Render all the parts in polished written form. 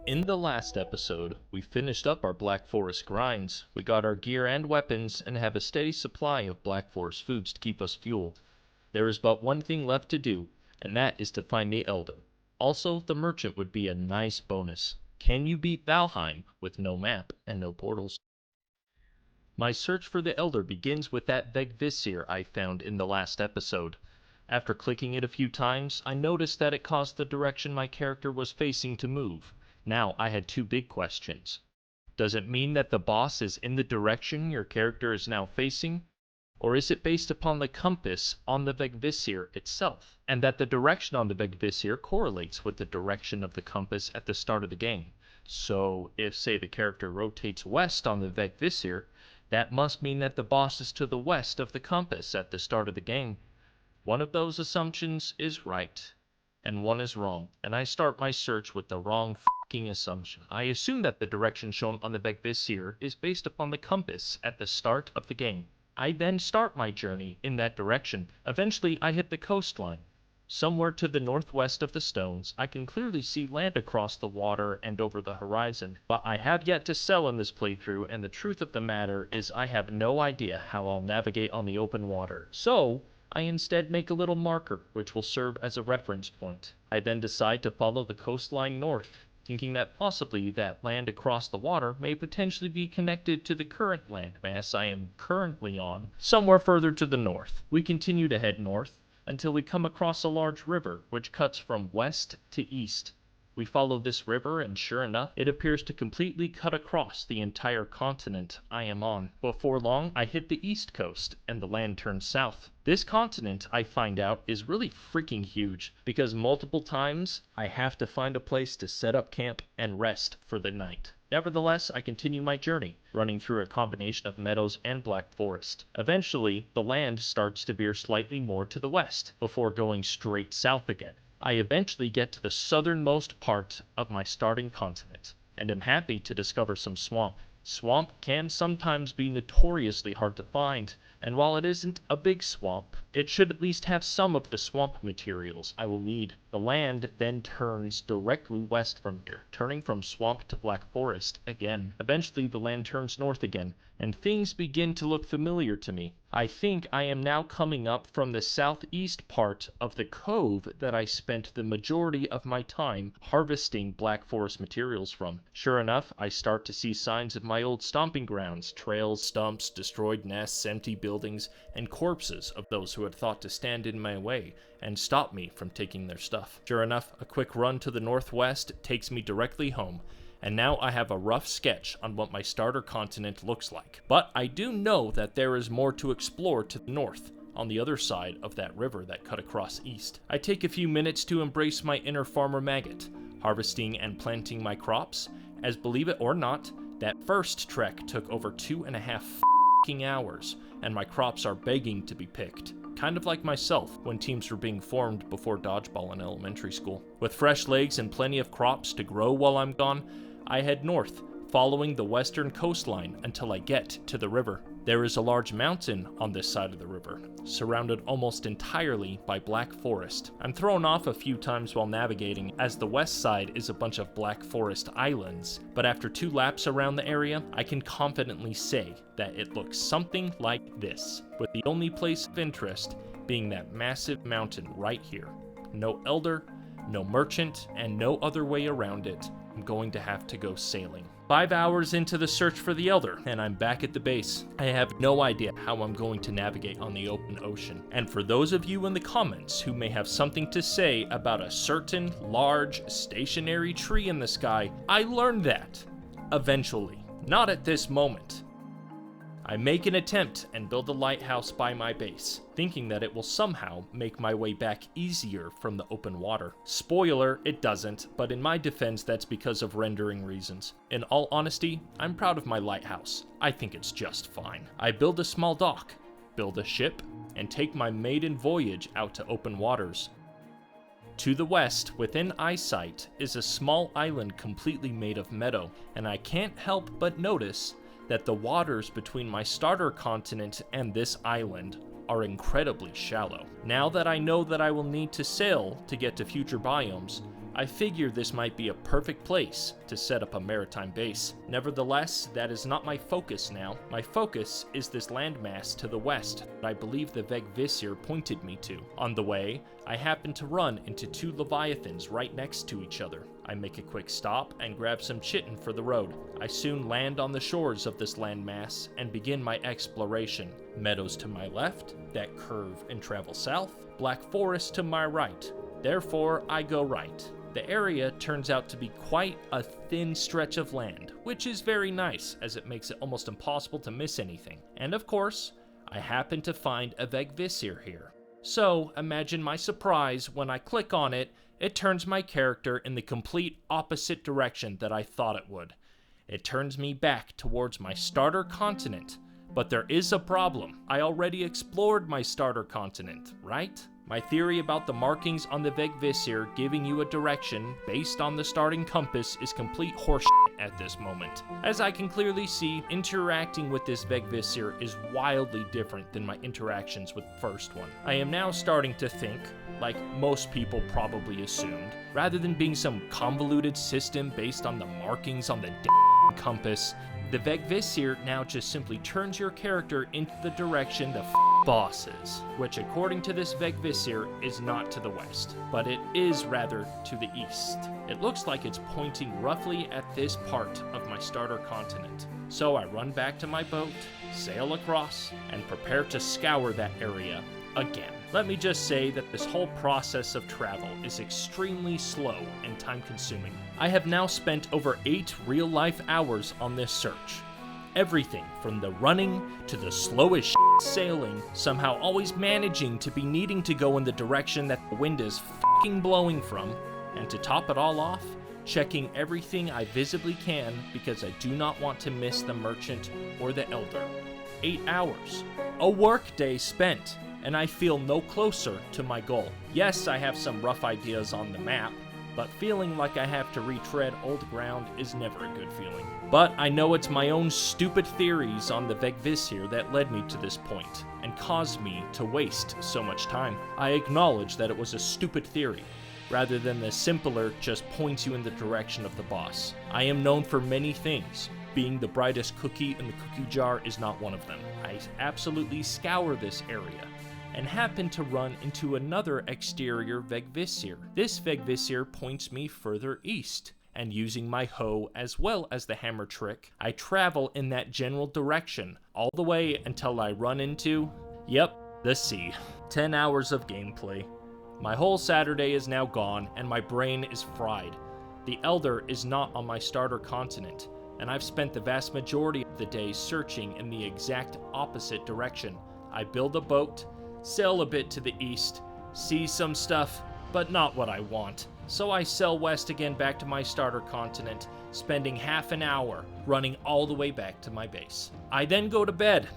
In the last episode, we finished up our Black Forest grinds, we got our gear and weapons, and have a steady supply of Black Forest foods to keep us fueled. There is but one thing left to do, and that is to find the Elder. Also, the merchant would be a nice bonus. Can you beat Valheim with no map and no portals? My search for the Elder begins with that Vegvisir I found in the last episode. After clicking it a few times, I noticed that it caused the direction my character was facing to move. Now I had two big questions. Does it mean that the boss is in the direction your character is now facing? Or is it based upon the compass on the Vegvisir itself, and that the direction on the Vegvisir correlates with the direction of the compass at the start of the game? So, if say the character rotates west on the Vegvisir, that must mean that the boss is to the west of the compass at the start of the game. One of those assumptions is right, and one is wrong, and I start my search with the wrong f***ing assumption. I assume that the direction shown on the Vegvisir is based upon the compass at the start of the game. I then start my journey in that direction. Eventually, I hit the coastline. Somewhere to the northwest of the stones, I can clearly see land across the water and over the horizon, but I have yet to sell in this playthrough, and the truth of the matter is I have no idea how I'll navigate on the open water. So, I instead make a little marker, which will serve as a reference point. I then decide to follow the coastline north, thinking that possibly that land across the water may potentially be connected to the current landmass I am currently on, somewhere further to the north. We continue to head north, until we come across a large river, which cuts from west to east. We follow this river, and sure enough, it appears to completely cut across the entire continent I am on. Before long, I hit the east coast, and the land turns south. This continent, I find out, is really freaking huge, because multiple times I have to find a place to set up camp and rest for the night. Nevertheless, I continue my journey, running through a combination of meadows and black forest. Eventually, the land starts to veer slightly more to the west, before going straight south again. I eventually get to the southernmost part of my starting continent, and am happy to discover some swamp. Swamp can sometimes be notoriously hard to find, and while it isn't a big swamp, it should at least have some of the swamp materials I will need. The land then turns directly west from here, turning from swamp to black forest again. Eventually the land turns north again, and things begin to look familiar to me. I think I am now coming up from the southeast part of the cove that I spent the majority of my time harvesting black forest materials from. Sure enough, I start to see signs of my old stomping grounds, trails, stumps, destroyed nests, empty buildings, and corpses of those who had thought to stand in my way and stop me from taking their stuff. Sure enough, a quick run to the northwest takes me directly home, and now I have a rough sketch on what my starter continent looks like. But I do know that there is more to explore to the north, on the other side of that river that cut across east. I take a few minutes to embrace my inner farmer maggot, harvesting and planting my crops, as believe it or not, that first trek took over 2.5 hours, and my crops are begging to be picked. Kind of like myself when teams were being formed before dodgeball in elementary school. With fresh legs and plenty of crops to grow while I'm gone, I head north, following the western coastline until I get to the river. There is a large mountain on this side of the river, surrounded almost entirely by black forest. I'm thrown off a few times while navigating, as the west side is a bunch of black forest islands, but after 2 laps around the area, I can confidently say that it looks something like this, with the only place of interest being that massive mountain right here. No elder, no merchant, and no other way around it. I'm going to have to go sailing. 5 hours into the search for the Elder, and I'm back at the base. I have no idea how I'm going to navigate on the open ocean. And for those of you in the comments who may have something to say about a certain large stationary tree in the sky, I learned that eventually. Not at this moment. I make an attempt and build a lighthouse by my base, thinking that it will somehow make my way back easier from the open water. Spoiler, it doesn't, but in my defense that's because of rendering reasons. In all honesty, I'm proud of my lighthouse. I think it's just fine. I build a small dock, build a ship, and take my maiden voyage out to open waters. To the west, within eyesight, is a small island completely made of meadow, and I can't help but notice that the waters between my starter continent and this island are incredibly shallow. Now that I know that I will need to sail to get to future biomes, I figure this might be a perfect place to set up a maritime base. Nevertheless, that is not my focus now. My focus is this landmass to the west that I believe the Vegvisir pointed me to. On the way, I happen to run into two leviathans right next to each other. I make a quick stop and grab some chitin for the road. I soon land on the shores of this landmass and begin my exploration. Meadows to my left that curve and travel south, black forest to my right. Therefore, I go right. The area turns out to be quite a thin stretch of land, which is very nice as it makes it almost impossible to miss anything. And of course, I happen to find a Vegvisir here. So imagine my surprise when I click on it, it turns my character in the complete opposite direction that I thought it would. It turns me back towards my starter continent. But there is a problem. I already explored my starter continent, right? My theory about the markings on the Vegvisir giving you a direction based on the starting compass is complete horseshit at this moment. As I can clearly see, interacting with this Vegvisir is wildly different than my interactions with the first one. I am now starting to think, like most people probably assumed, rather than being some convoluted system based on the markings on the compass, the Vegvisir now just simply turns your character into the direction the boss is, which according to this Vegvisir is not to the west, but it is rather to the east. It looks like it's pointing roughly at this part of my starter continent. So I run back to my boat, sail across, and prepare to scour that area again. Let me just say that this whole process of travel is extremely slow and time-consuming. I have now spent over 8 real-life hours on this search. Everything from the running to the slowest sailing, somehow always managing to be needing to go in the direction that the wind is fucking blowing from, and to top it all off, checking everything I visibly can because I do not want to miss the merchant or the elder. 8 hours. A work day spent, and I feel no closer to my goal. Yes, I have some rough ideas on the map, but feeling like I have to retread old ground is never a good feeling. But I know it's my own stupid theories on the Vegvisir that led me to this point, and caused me to waste so much time. I acknowledge that it was a stupid theory, rather than the simpler just points you in the direction of the boss. I am known for many things. Being the brightest cookie in the cookie jar is not one of them. I absolutely scour this area, and happen to run into another exterior Vegvisir. This Vegvisir points me further east, and using my hoe as well as the hammer trick, I travel in that general direction, all the way until I run into, yep, the sea. 10 hours of gameplay. My whole Saturday is now gone, and my brain is fried. The Elder is not on my starter continent, and I've spent the vast majority of the day searching in the exact opposite direction. I build a boat, sail a bit to the east, see some stuff, but not what I want. So I sail west again back to my starter continent, spending half an hour running all the way back to my base. I then go to bed.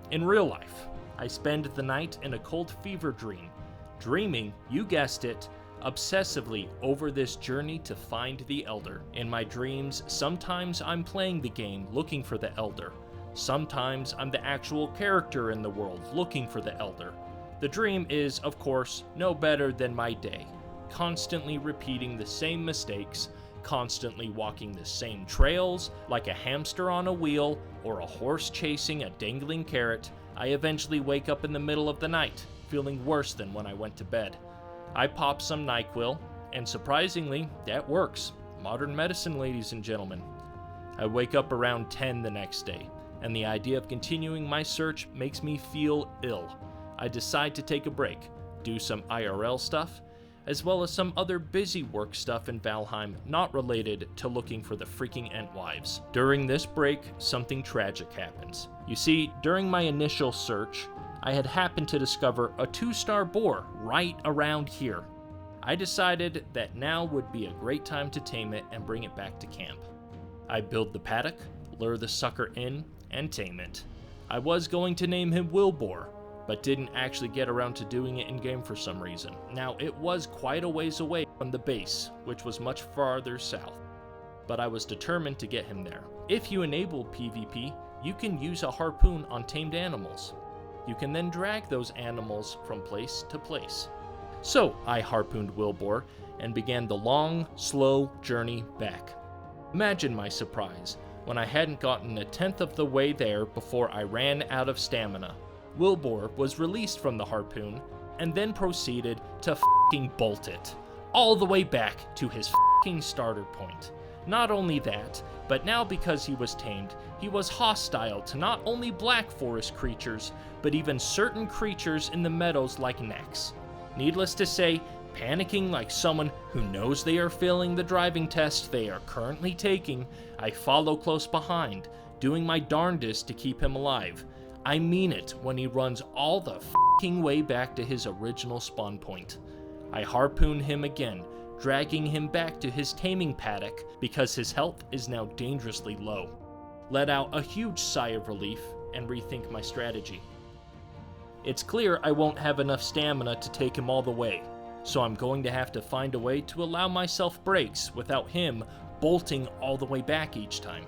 In real life, I spend the night in a cold fever dream, dreaming, you guessed it, obsessively over this journey to find the Elder. In my dreams, sometimes I'm playing the game looking for the Elder. Sometimes I'm the actual character in the world looking for the Elder. The dream is, of course, no better than my day, constantly repeating the same mistakes, constantly walking the same trails, like a hamster on a wheel or a horse chasing a dangling carrot. I eventually wake up in the middle of the night, feeling worse than when I went to bed. I pop some NyQuil, and surprisingly, that works. Modern medicine, ladies and gentlemen. I wake up around 10 the next day, and the idea of continuing my search makes me feel ill. I decide to take a break, do some IRL stuff, as well as some other busy work stuff in Valheim not related to looking for the freaking Entwives. During this break, something tragic happens. You see, during my initial search, I had happened to discover a 2-star boar right around here. I decided that now would be a great time to tame it and bring it back to camp. I build the paddock, lure the sucker in, and tame it. I was going to name him Wilbur, but didn't actually get around to doing it in-game for some reason. Now, it was quite a ways away from the base, which was much farther south, but I was determined to get him there. If you enable PvP, you can use a harpoon on tamed animals. You can then drag those animals from place to place. So, I harpooned Wilbur, and began the long, slow journey back. Imagine my surprise when I hadn't gotten a tenth of the way there before I ran out of stamina. Wilbur was released from the harpoon and then proceeded to f***ing bolt it all the way back to his f***ing starter point. Not only that, but now because he was tamed, he was hostile to not only Black Forest creatures, but even certain creatures in the meadows like Nex. Needless to say, panicking like someone who knows they are failing the driving test they are currently taking, I follow close behind, doing my darndest to keep him alive. I mean it when he runs all the f***ing way back to his original spawn point. I harpoon him again, dragging him back to his taming paddock because his health is now dangerously low. Let out a huge sigh of relief and rethink my strategy. It's clear I won't have enough stamina to take him all the way, so I'm going to have to find a way to allow myself breaks without him bolting all the way back each time.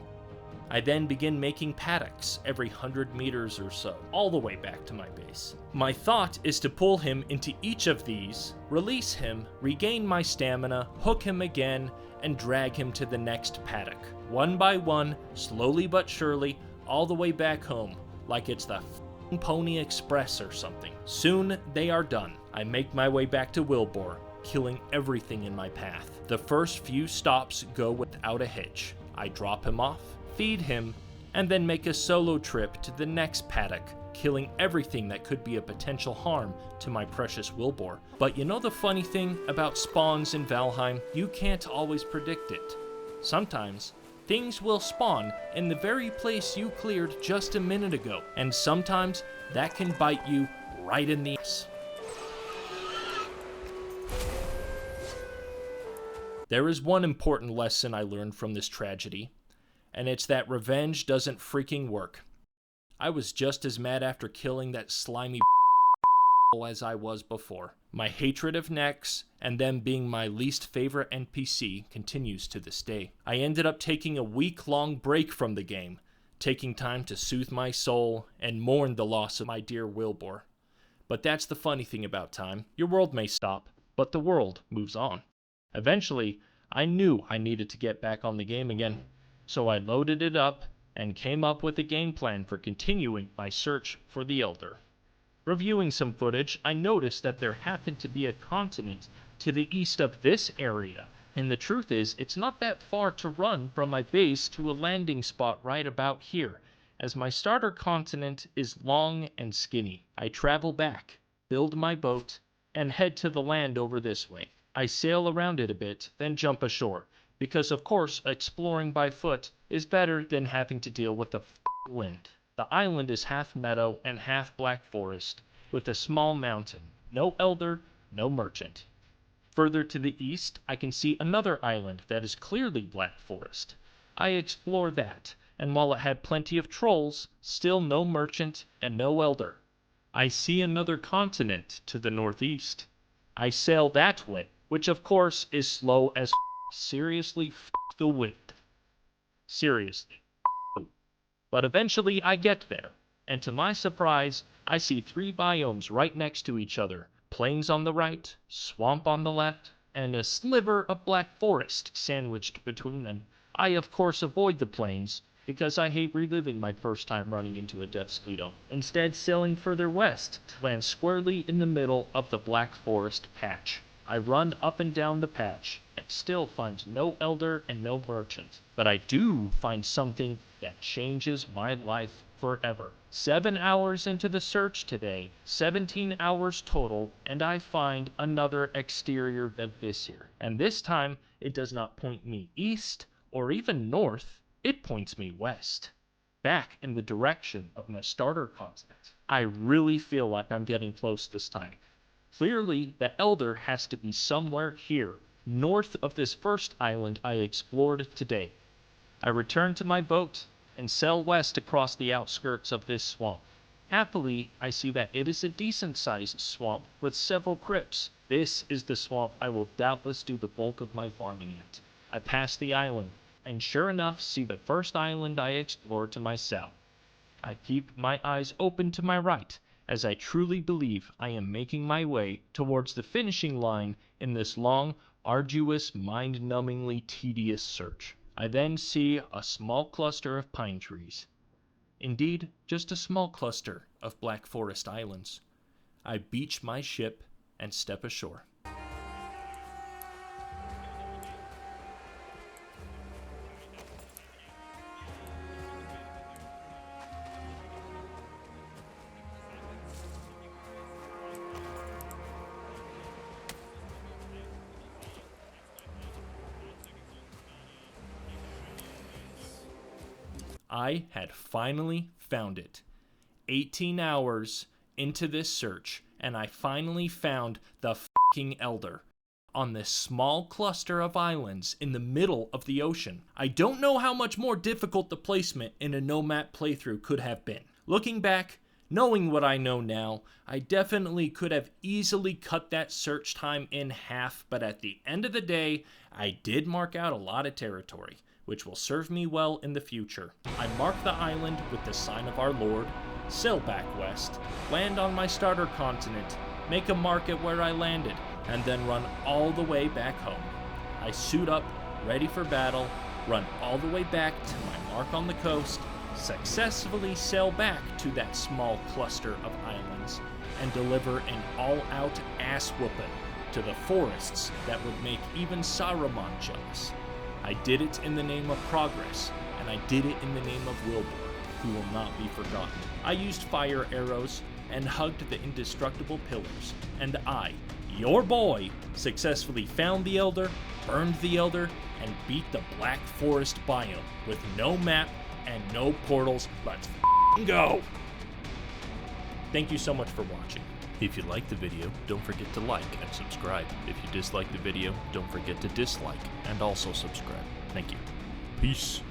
I then begin making paddocks every 100 meters or so, all the way back to my base. My thought is to pull him into each of these, release him, regain my stamina, hook him again, and drag him to the next paddock. One by one, slowly but surely, all the way back home, like it's the f***ing Pony Express or something. Soon they are done. I make my way back to Wilbur, killing everything in my path. The first few stops go without a hitch. I drop him off, feed him, and then make a solo trip to the next paddock, killing everything that could be a potential harm to my precious Wilbur. But you know the funny thing about spawns in Valheim? You can't always predict it. Sometimes, things will spawn in the very place you cleared just a minute ago, and sometimes that can bite you right in the ass. There is one important lesson I learned from this tragedy, and it's that revenge doesn't freaking work. I was just as mad after killing that slimy as I was before. My hatred of Nex, and them being my least favorite NPC, continues to this day. I ended up taking a week-long break from the game, taking time to soothe my soul and mourn the loss of my dear Wilbur. But that's the funny thing about time. Your world may stop, but the world moves on. Eventually, I knew I needed to get back on the game again. So I loaded it up and came up with a game plan for continuing my search for the Elder. Reviewing some footage, I noticed that there happened to be a continent to the east of this area, and the truth is, it's not that far to run from my base to a landing spot right about here, as my starter continent is long and skinny. I travel back, build my boat, and head to the land over this way. I sail around it a bit, then jump ashore. Because of course, exploring by foot is better than having to deal with the wind. The island is half meadow and half black forest, with a small mountain. No elder, no merchant. Further to the east, I can see another island that is clearly black forest. I explore that, and while it had plenty of trolls, still no merchant and no elder. I see another continent to the northeast. I sail that way, which of course is slow as seriously the wind. Seriously. But eventually I get there, and to my surprise, I see 3 biomes right next to each other. Plains on the right, swamp on the left, and a sliver of black forest sandwiched between them. I of course avoid the plains, because I hate reliving my first time running into a death speedo. Instead, sailing further west to land squarely in the middle of the black forest patch. I run up and down the patch, and still find no elder and no merchant. But I do find something that changes my life forever. 7 hours into the search today, 17 hours total, and I find another exterior Vivissir. And this time, it does not point me east or even north, it points me west. Back in the direction of my starter continent. I really feel like I'm getting close this time. Clearly, the Elder has to be somewhere here, north of this first island I explored today. I return to my boat and sail west across the outskirts of this swamp. Happily, I see that it is a decent-sized swamp with several crypts. This is the swamp I will doubtless do the bulk of my farming at. I pass the island, and sure enough see the first island I explored to my south. I keep my eyes open to my right, as I truly believe I am making my way towards the finishing line in this long, arduous, mind-numbingly tedious search. I then see a small cluster of pine trees. Indeed, just a small cluster of Black Forest islands. I beach my ship and step ashore. I had finally found it. 18 hours into this search, and I finally found the fucking Elder on this small cluster of islands in the middle of the ocean. I don't know how much more difficult the placement in a no-map playthrough could have been. Looking back, knowing what I know now, I definitely could have easily cut that search time in half, but at the end of the day, I did mark out a lot of territory, which will serve me well in the future. I mark the island with the sign of our Lord, sail back west, land on my starter continent, make a mark at where I landed, and then run all the way back home. I suit up, ready for battle, run all the way back to my mark on the coast, successfully sail back to that small cluster of islands, and deliver an all-out ass-whooping to the forests that would make even Saruman jealous. I did it in the name of progress, and I did it in the name of Wilbur, who will not be forgotten. I used fire arrows and hugged the indestructible pillars, and I, your boy, successfully found the Elder, burned the Elder, and beat the Black Forest biome with no map and no portals. Let's go! Thank you so much for watching. If you liked the video, don't forget to like and subscribe. If you disliked the video, don't forget to dislike and also subscribe. Thank you. Peace.